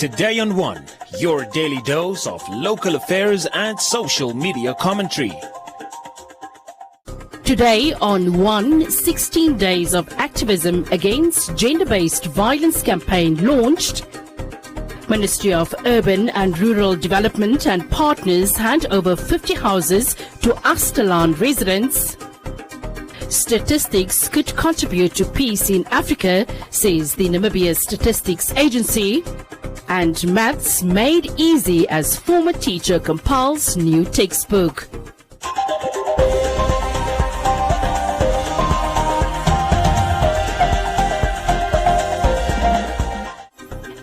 Today on One, your daily dose of local affairs and social media commentary. Today on One, 16 days of activism against gender-based violence campaign launched. Ministry of Urban and Rural Development and partners hand over 50 houses to Astalan residents. Statistics could contribute to peace in Africa, says the Namibia Statistics Agency. And maths made easy as former teacher compiles new textbook.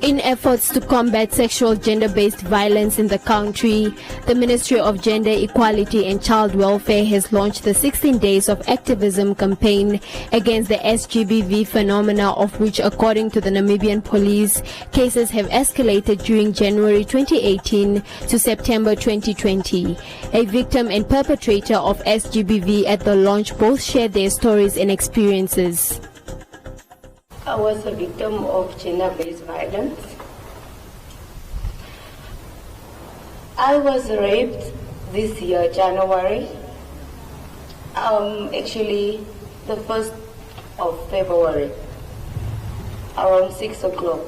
In efforts to combat sexual gender-based violence in the country, the Ministry of Gender Equality and Child Welfare has launched the 16 Days of Activism campaign against the SGBV phenomena, of which, according to the Namibian police, cases have escalated during January 2018 to September 2020. A victim and perpetrator of SGBV at the launch both shared their stories and experiences. I was a victim of gender-based violence. I was raped this year, January, actually the 1st of February, around 6 o'clock,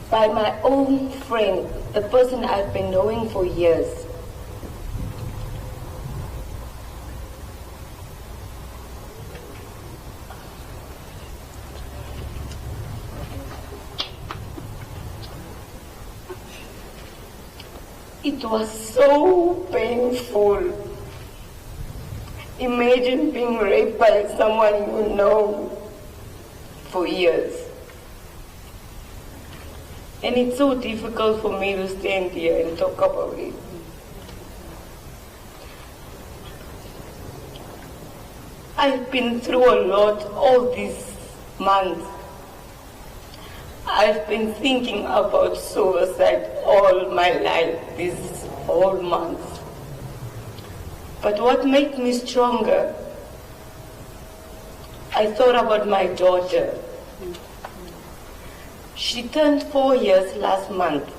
by my own friend, the person I've been knowing for years. It was so painful. Imagine being raped by someone you know for years. And it's so difficult for me to stand here and talk about it. I've been through a lot all these months. I've been thinking about suicide all my life, these whole months. But what made me stronger, I thought about my daughter. She turned 4 years last month.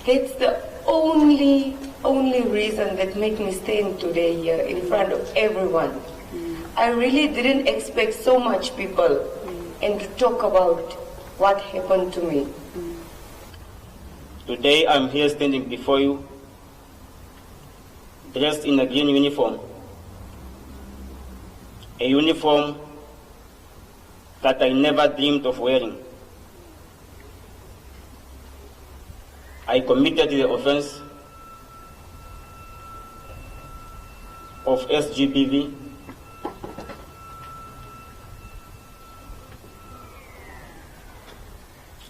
That's the only reason that made me stand today here in front of everyone. I really didn't expect so much people and to talk about what happened to me. Today I'm here standing before you, dressed in a green uniform, a uniform that I never dreamed of wearing. I committed the offense of SGBV.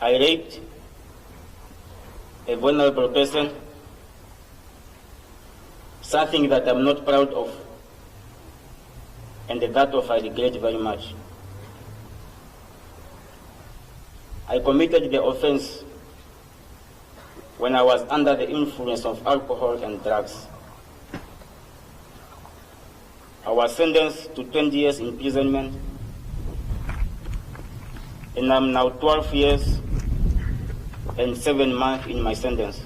I raped a vulnerable person, something that I'm not proud of, and that of I regret very much. I committed the offense when I was under the influence of alcohol and drugs. I was sentenced to 20 years imprisonment, and I'm now 12 years and 7 months in my sentence.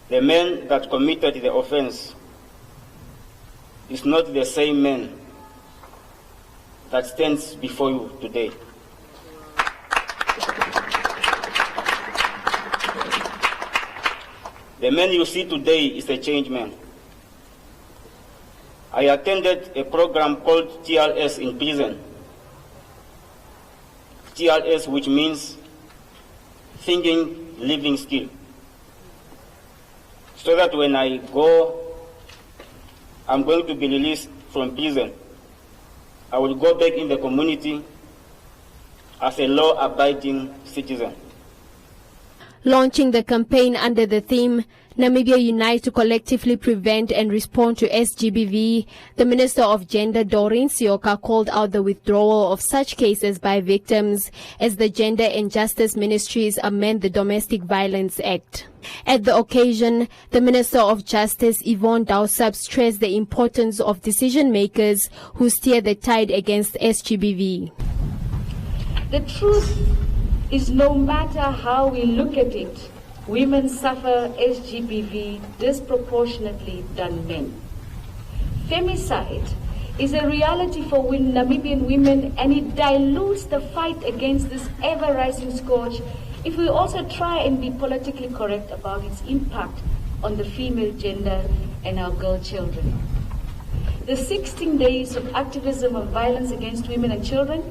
The man that committed the offense is not the same man that stands before you today. The man you see today is a changed man. I attended a program called TLS in prison. TLS, which means thinking, living skill. So that when I go, I'm going to be released from prison, I will go back in the community as a law-abiding citizen. Launching the campaign under the theme Namibia Unites to collectively prevent and respond to SGBV, the Minister of Gender, Doreen Sioka, called out the withdrawal of such cases by victims as the Gender and Justice Ministries amend the Domestic Violence Act. At the occasion, the Minister of Justice, Yvonne Dowsab, stressed the importance of decision makers who steer the tide against SGBV. The truth is no matter how we look at it, women suffer SGBV disproportionately than men. Femicide is a reality for Namibian women, and it dilutes the fight against this ever-rising scourge if we also try and be politically correct about its impact on the female gender and our girl children. The 16 days of activism of violence against women and children,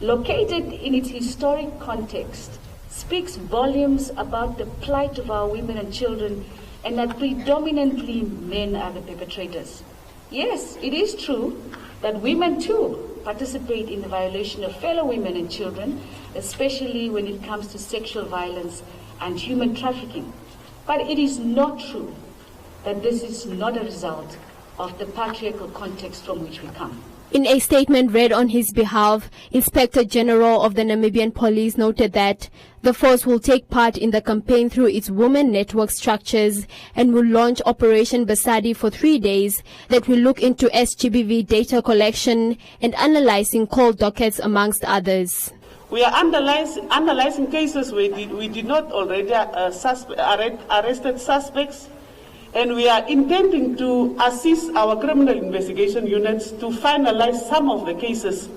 located in its historic context, speaks volumes about the plight of our women and children, and that predominantly men are the perpetrators. Yes, it is true that women too participate in the violation of fellow women and children, especially when it comes to sexual violence and human trafficking. But it is not true that this is not a result of the patriarchal context from which we come. In a statement read on his behalf, Inspector General of the Namibian Police noted that the force will take part in the campaign through its women network structures and will launch Operation Basadi for 3 days that will look into SGBV data collection and analyzing call dockets, amongst others. We are analyzing cases where we did not already arrested suspects, and we are intending to assist our criminal investigation units to finalize some of the cases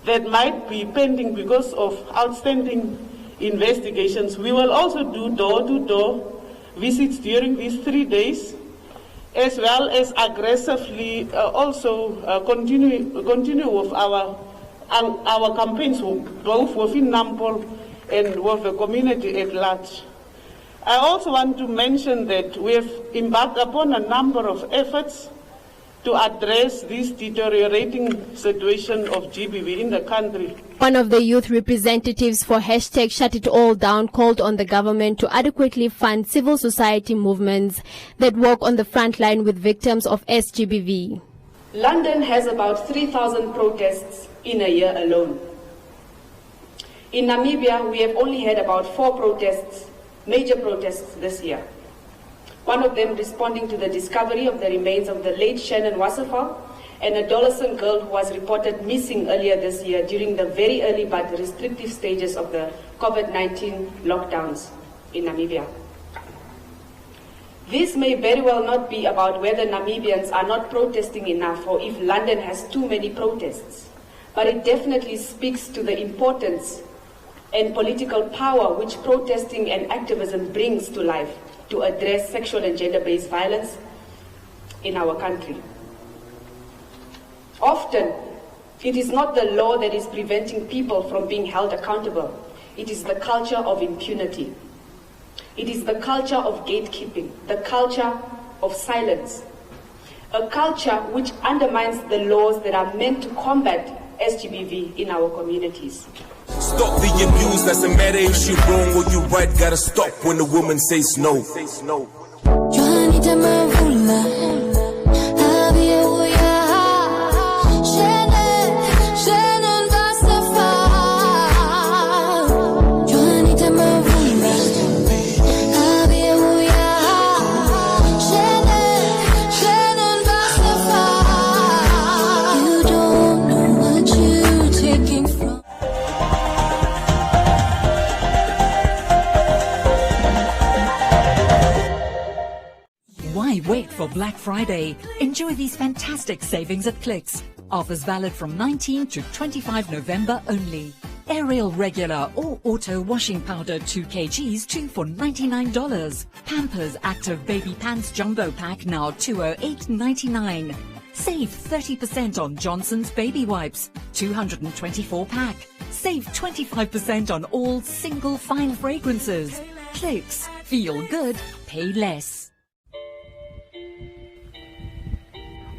that might be pending because of outstanding investigations. We will also do door-to-door visits during these 3 days, as well as aggressively continue with our campaigns, both within Nampol and with the community at large. I also want to mention that we have embarked upon a number of efforts to address this deteriorating situation of GBV in the country. One of the youth representatives for hashtag Shut It All Down called on the government to adequately fund civil society movements that work on the front line with victims of SGBV. London has about 3,000 protests in a year alone. In Namibia, we have only had about 4 protests, major protests this year. One of them responding to the discovery of the remains of the late Shannon Wassefal, an adolescent girl who was reported missing earlier this year during the very early but restrictive stages of the COVID-19 lockdowns in Namibia. This may very well not be about whether Namibians are not protesting enough or if London has too many protests, but it definitely speaks to the importance and political power which protesting and activism brings to life to address sexual and gender-based violence in our country. Often, it is not the law that is preventing people from being held accountable. It is the culture of impunity. It is the culture of gatekeeping, the culture of silence, a culture which undermines the laws that are meant to combat SGBV in our communities. Stop the abuse, doesn't matter if you're wrong or you're right, gotta stop when the woman says no. Why wait for Black Friday? Enjoy these fantastic savings at Clicks. Offers valid from 19 to 25 November only. Ariel regular or auto washing powder 2 kgs 2 for $99. Pampers Active Baby Pants Jumbo Pack now $208.99. Save 30% on Johnson's Baby Wipes 224 pack. Save 25% on all single fine fragrances. Clicks. Feel good. Pay less.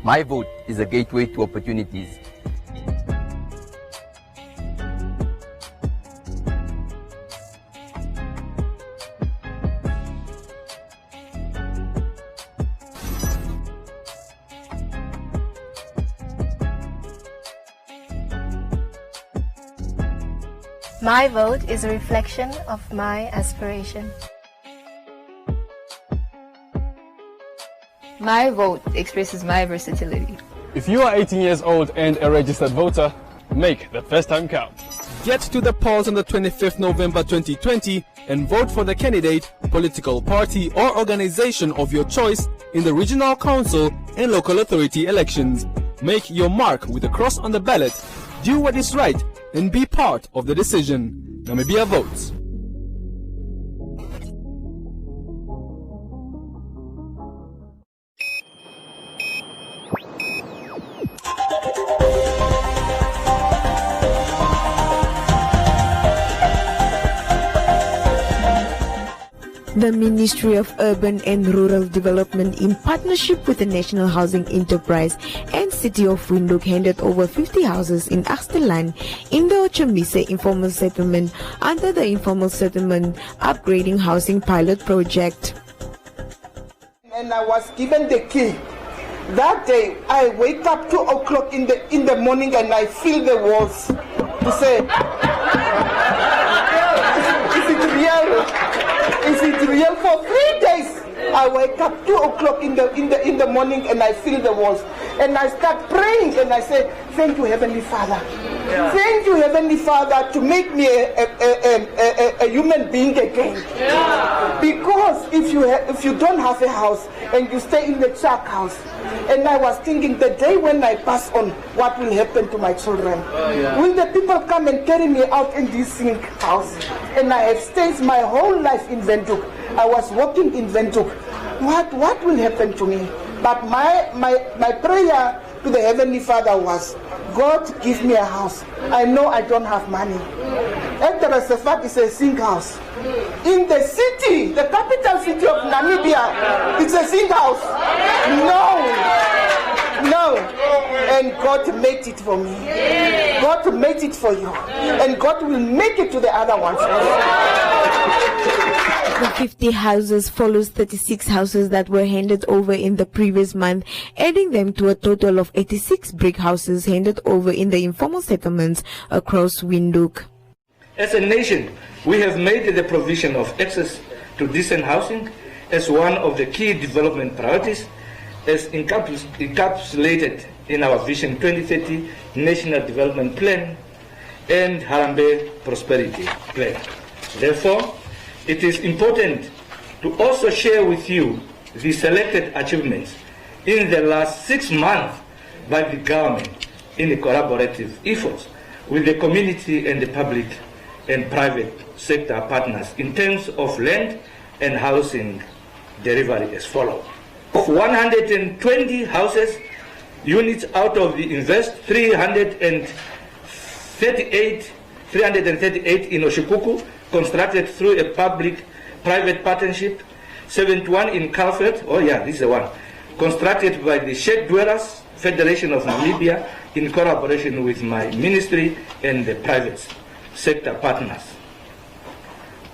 My vote is a gateway to opportunities. My vote is a reflection of my aspiration. My vote expresses my versatility. If you are 18 years old and a registered voter, make the first time count. Get to the polls on the 25th November 2020 and vote for the candidate, political party or organization of your choice in the regional council and local authority elections. Make your mark with a cross on the ballot. Do what is right and be part of the decision. Namibia votes. The Ministry of Urban and Rural Development, in partnership with the National Housing Enterprise and City of Windhoek, handed over 50 houses in Axtelaan in the Ochamise Informal Settlement under the Informal Settlement Upgrading Housing Pilot Project. And I was given the key. That day, I wake up 2 o'clock in the morning and I feel the walls to say, is it real? Is it real? For 3 days, I wake up 2 o'clock in the morning and I feel the walls. And I start praying and I say, thank you, Heavenly Father. Yeah. Thank you, Heavenly Father, to make me a human being again. Yeah. Because if you don't have a house and you stay in the chuck house, and I was thinking, the day when I pass on, what will happen to my children? Yeah. Will the people come and carry me out in this sink house? And I have stayed my whole life in Windhoek. I was working in Windhoek. What will happen to me? But my prayer to the Heavenly Father was, God, give me a house. I know I don't have money. Eteresefat is a sink house. In the city, the capital city of Namibia, it's a sink house. No. And God made it for me. God made it for you. And God will make it to the other ones. The 50 houses follows 36 houses that were handed over in the previous month, adding them to a total of 86 brick houses handed over in the informal settlements across Windhoek. As a nation, we have made the provision of access to decent housing as one of the key development priorities, as encapsulated in our Vision 2030 National Development Plan and Harambee Prosperity Plan. Therefore, it is important to also share with you the selected achievements in the last 6 months by the government in the collaborative efforts with the community and the public and private sector partners in terms of land and housing delivery as follows. Of 120 houses, units out of the invest 338 in Oshikuku, constructed through a public-private partnership, 71 in Calfred, this is the one, constructed by the Shed Dwellers Federation of Namibia in collaboration with my ministry and the private sector partners.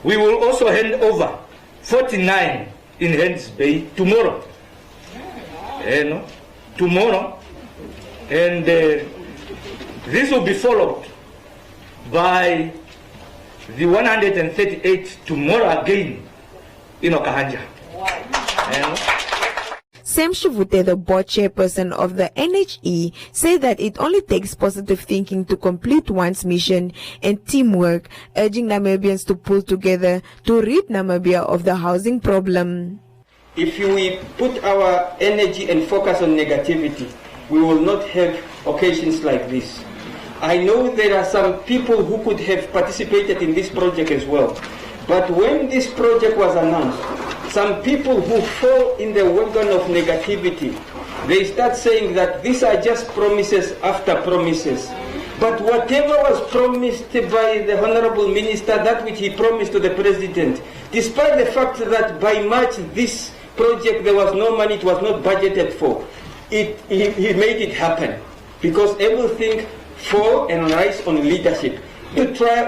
We will also hand over 49 in Hens Bay tomorrow. Tomorrow. And this will be followed by the 138 tomorrow again in Okahanja. Sam Shivute, the board chairperson of the NHE, said that it only takes positive thinking to complete one's mission and teamwork, urging Namibians to pull together to rid Namibia of the housing problem. If we put our energy and focus on negativity, we will not have occasions like this. I know there are some people who could have participated in this project as well. But when this project was announced, some people who fall in the wagon of negativity, they start saying that these are just promises after promises. But whatever was promised by the Honorable Minister, that which he promised to the President, despite the fact that by March this project there was no money, it was not budgeted for, he made it happen. Because everything fall and rise on leadership. To try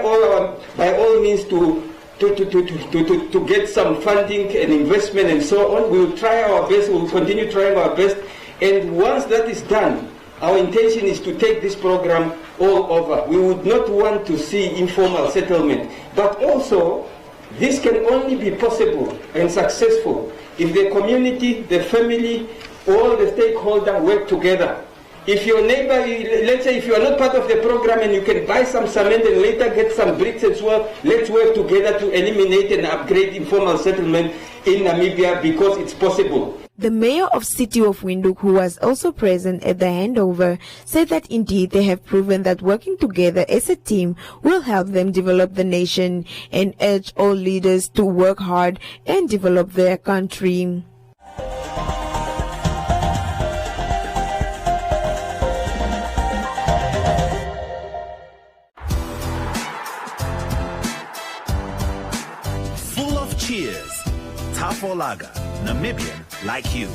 by all means to get some funding and investment and so on. We will try our best, we will continue trying our best, and once that is done, our intention is to take this program all over. We would not want to see informal settlement, but also this can only be possible and successful if the community, the family, all the stakeholders work together. If your neighbor, let's say if you are not part of the program and you can buy some cement and later get some bricks as well, let's work together to eliminate and upgrade informal settlement in Namibia because it's possible. The mayor of City of Windhoek, who was also present at the handover, said that indeed they have proven that working together as a team will help them develop the nation, and urged all leaders to work hard and develop their country. Full of cheers. Tafolaga, Namibian like you.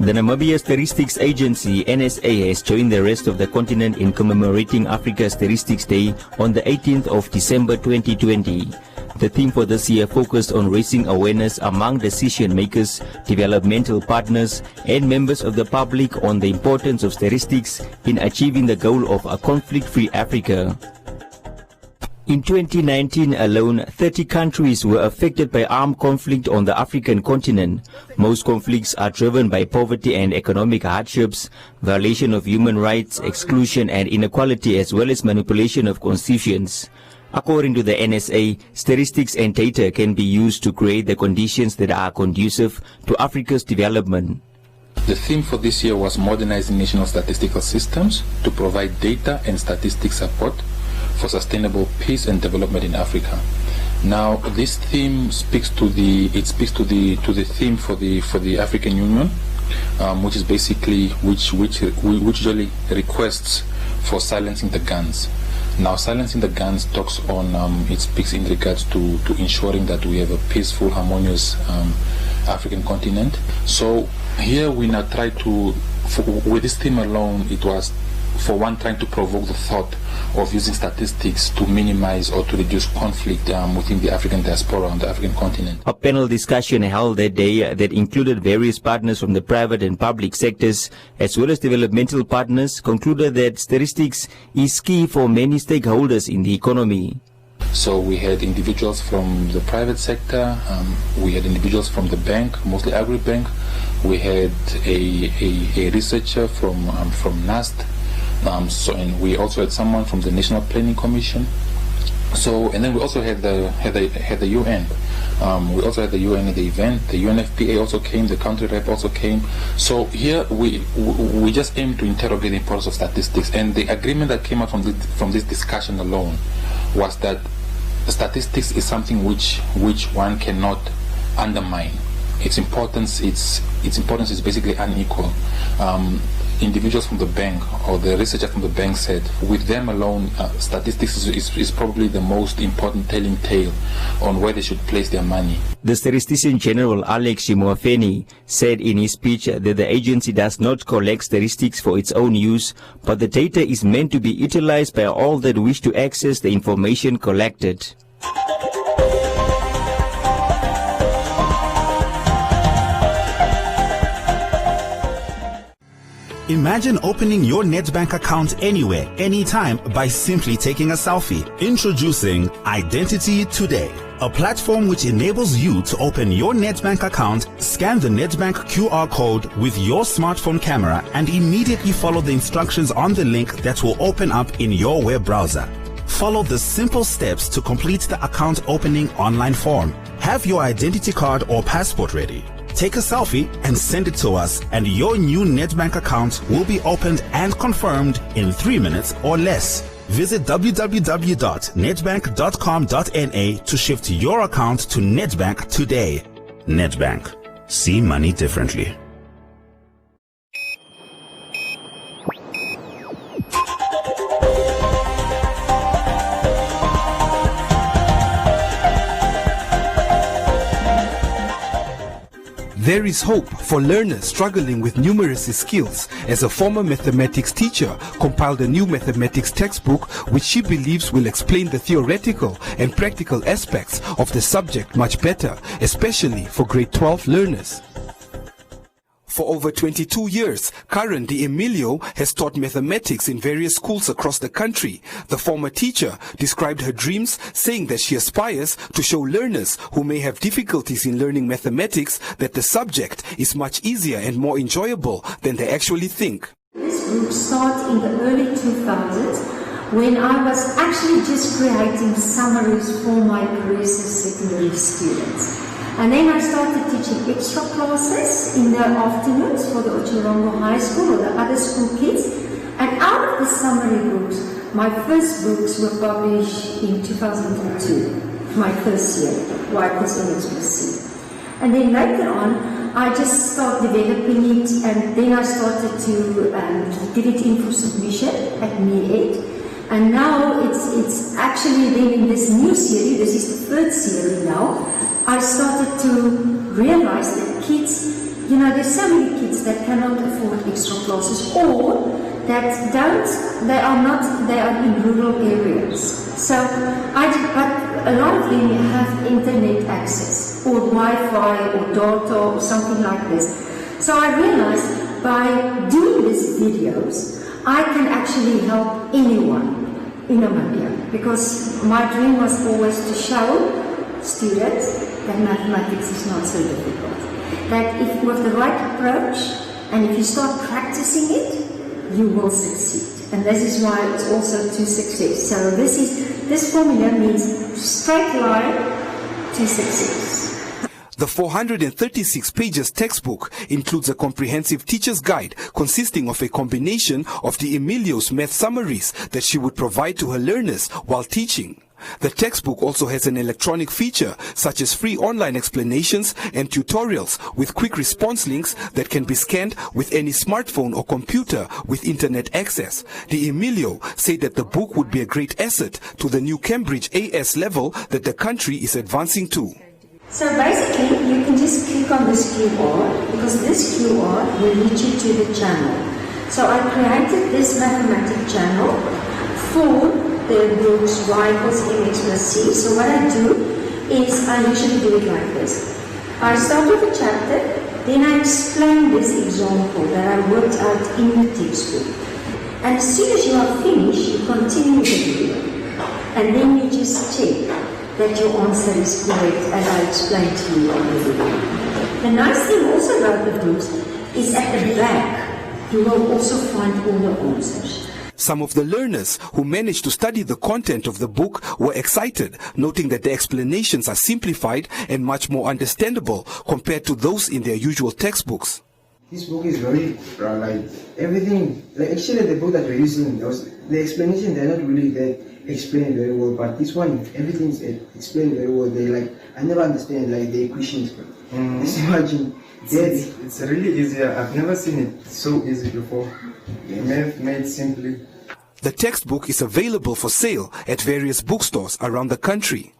The Namibia Statistics Agency, NSA, has joined the rest of the continent in commemorating Africa Statistics Day on the 18th of December 2020. The theme for this year focused on raising awareness among decision makers, developmental partners, and members of the public on the importance of statistics in achieving the goal of a conflict-free Africa. In 2019 alone, 30 countries were affected by armed conflict on the African continent. Most conflicts are driven by poverty and economic hardships, violation of human rights, exclusion and inequality, as well as manipulation of constitutions. According to the NSA, statistics and data can be used to create the conditions that are conducive to Africa's development. The theme for this year was modernizing national statistical systems to provide data and statistics support for sustainable peace and development in Africa. Now, this theme speaks to the theme for the African Union, which is basically which usually requests for silencing the guns. Now, silencing the guns talks on it speaks in regards to ensuring that we have a peaceful, harmonious African continent. So here we now try to, with this theme alone, it was for one trying to provoke the thought of using statistics to minimize or to reduce conflict within the African diaspora on the African continent. A panel discussion held that day that included various partners from the private and public sectors as well as developmental partners concluded that statistics is key for many stakeholders in the economy. So we had individuals from the private sector, we had individuals from the bank, mostly agri-bank, we had a researcher from NAST, and we also had someone from the National Planning Commission. So, and then we also had the UN. We also had the UN at the event. The UNFPA also came. The country rep also came. So here we just aim to interrogate the importance of statistics. And the agreement that came out from this discussion alone was that statistics is something which one cannot undermine. Its importance is basically unequal. Individuals from the bank or the researcher from the bank said with them alone statistics is probably the most important telling tale on where they should place their money. The Statistician General Alex Shimoafeni said in his speech that the agency does not collect statistics for its own use, but the data is meant to be utilized by all that wish to access the information collected. Imagine opening your Nedbank account anywhere, anytime by simply taking a selfie. Introducing Identity Today, a platform which enables you to open your Nedbank account, scan the Nedbank QR code with your smartphone camera, and immediately follow the instructions on the link that will open up in your web browser. Follow the simple steps to complete the account opening online form. Have your identity card or passport ready. Take a selfie and send it to us, and your new Nedbank account will be opened and confirmed in 3 minutes or less. Visit www.nedbank.com.na to shift your account to Nedbank today. Nedbank. See money differently. There is hope for learners struggling with numeracy skills, as a former mathematics teacher compiled a new mathematics textbook which she believes will explain the theoretical and practical aspects of the subject much better, especially for grade 12 learners. For over 22 years, Karen D'Emilio has taught mathematics in various schools across the country. The former teacher described her dreams, saying that she aspires to show learners who may have difficulties in learning mathematics that the subject is much easier and more enjoyable than they actually think. This group started in the early 2000s when I was actually just creating summaries for my careers as secondary students. And then I started teaching extra classes in the afternoons for the Ochirongo High School or the other school kids. And out of the summary books, my first books were published in 2002, my first year, White Percentage C. And then later on, I just started developing it, and then I started to get it in for submission at MED. And now it's actually then in this new series, this is the third series now, I started to realize that kids, there's so many kids that cannot afford extra classes or that they are in rural areas. So, but a lot of them have internet access or Wi-Fi or data or something like this. So I realized by doing these videos, I can actually help anyone in Namibia, because my dream was always to show students that mathematics is not so difficult. That if with the right approach, and if you start practicing it, you will succeed. And this is why it's also to success. So this formula means straight line to success. The 436 pages textbook includes a comprehensive teacher's guide consisting of a combination of D'Emilio's math summaries that she would provide to her learners while teaching. The textbook also has an electronic feature such as free online explanations and tutorials with quick response links that can be scanned with any smartphone or computer with internet access. D'Emilio said that the book would be a great asset to the new Cambridge AS level that the country is advancing to. So basically, you can just click on this QR, because this QR will lead you to the channel. So I created this mathematics channel for the books Y equals MX plus C. So what I do is I usually do it like this. I start with a chapter, then I explain this example that I worked out in the textbook. And as soon as you are finished, you continue the video. And then you just check that your answer is correct as I explained to you on the video. The nice thing also about the books is at the back, you will also find all the answers. Some of the learners who managed to study the content of the book were excited, noting that the explanations are simplified and much more understandable compared to those in their usual textbooks. This book is very, everything, actually the book that we're using, the explanation, they're not really that explained very well, but this one, everything is explained very well. I never understand, the equations. Just imagine. It's really easy. I've never seen it so easy before. Made simply. The textbook is available for sale at various bookstores around the country.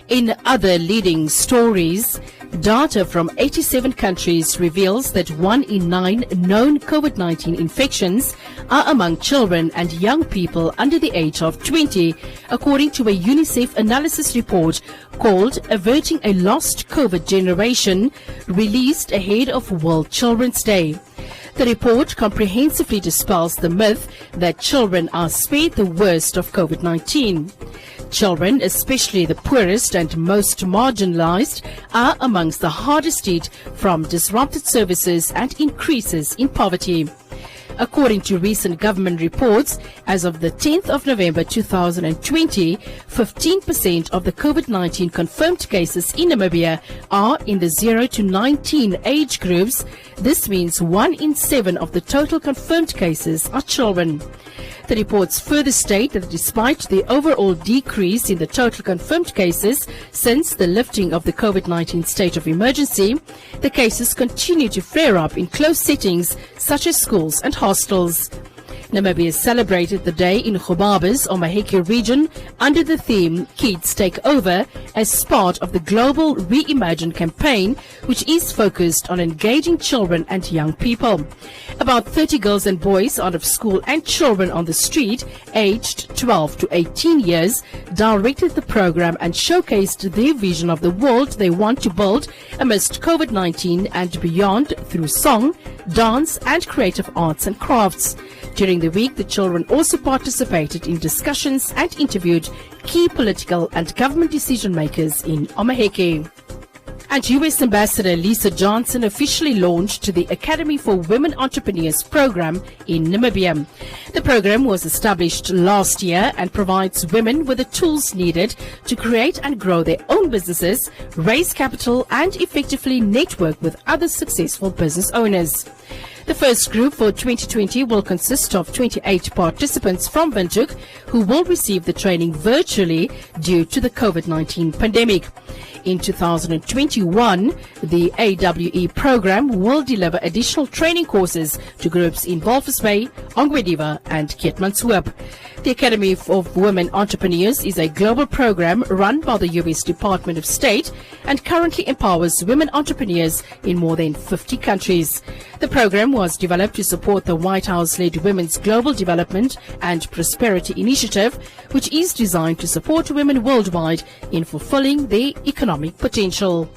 In other leading stories, data from 87 countries reveals that 1 in 9 known COVID-19 infections are among children and young people under the age of 20, according to a UNICEF analysis report called Averting a Lost COVID Generation, released ahead of World Children's Day. The report comprehensively dispels the myth that children are spared the worst of COVID-19. Children, especially the poorest and most marginalized, are amongst the hardest hit from disrupted services and increases in poverty. According to recent government reports, as of the 10th of November 2020, 15% of the COVID-19 confirmed cases in Namibia are in the 0 to 19 age groups. This means 1 in 7 of the total confirmed cases are children. The The reports further state that despite the overall decrease in the total confirmed cases since the lifting of the COVID-19 state of emergency, the cases continue to flare up in close settings such as schools and hostels. Namibia celebrated the day in Gobabe's Omaheke region under the theme Kids Take Over as part of the global Reimagine campaign, which is focused on engaging children and young people. About 30 girls and boys out of school and children on the street aged 12 to 18 years directed the program and showcased their vision of the world they want to build amidst COVID-19 and beyond through song, dance and creative arts and crafts. During the week, the children also participated in discussions and interviewed key political and government decision makers in Omaheke. And U.S. Ambassador Lisa Johnson officially launched the Academy for Women Entrepreneurs program in Namibia. The program was established last year and provides women with the tools needed to create and grow their own businesses, raise capital, and effectively network with other successful business owners. The first group for 2020 will consist of 28 participants from Windhoek who will receive the training virtually due to the COVID-19 pandemic. In 2021, the AWE program will deliver additional training courses to groups in Walvis Bay, Ongwediva and Keetmanshoop. The Academy of Women Entrepreneurs is a global program run by the U.S. Department of State and currently empowers women entrepreneurs in more than 50 countries. The program was developed to support the White House-led Women's Global Development and Prosperity Initiative, which is designed to support women worldwide in fulfilling their economic potential.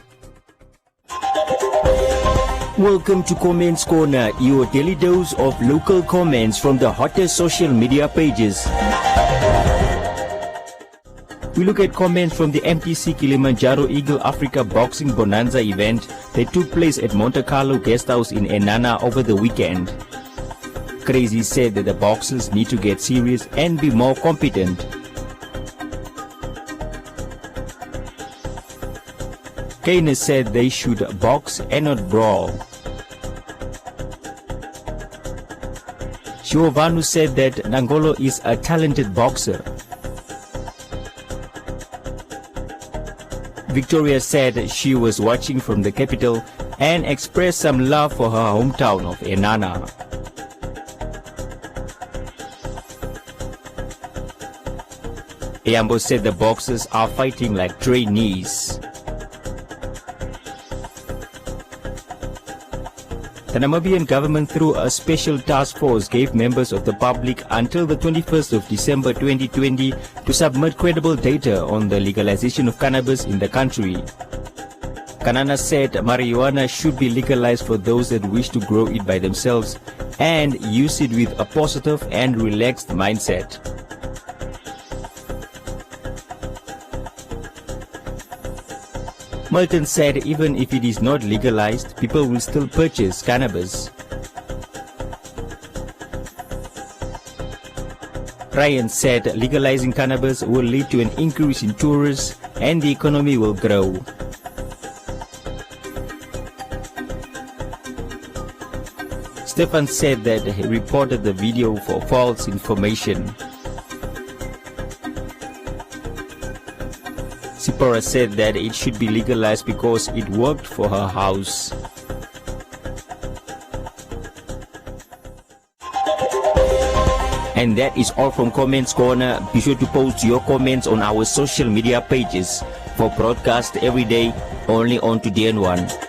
Welcome to Comments Corner, your daily dose of local comments from the hottest social media pages. We look at comments from the MTC Kilimanjaro Eagle Africa Boxing Bonanza event that took place at Monte Carlo Guesthouse in Enana over the weekend. Crazy said that the boxers need to get serious and be more competent. Keynes said they should box and not brawl. Giovanni said that Nangolo is a talented boxer. Victoria said she was watching from the capital and expressed some love for her hometown of Enana. Eyambo said the boxers are fighting like trainees. The Namibian government, through a special task force, gave members of the public until the 21st of December 2020 to submit credible data on the legalization of cannabis in the country. Kanana said marijuana should be legalized for those that wish to grow it by themselves and use it with a positive and relaxed mindset. Milton said even if it is not legalized, people will still purchase cannabis. Ryan said legalizing cannabis will lead to an increase in tourists and the economy will grow. Stefan said that he reported the video for false information. Sipora said that it should be legalized because it worked for her house. And that is all from Comments Corner. Be sure to post your comments on our social media pages for broadcast every day only on to DN1.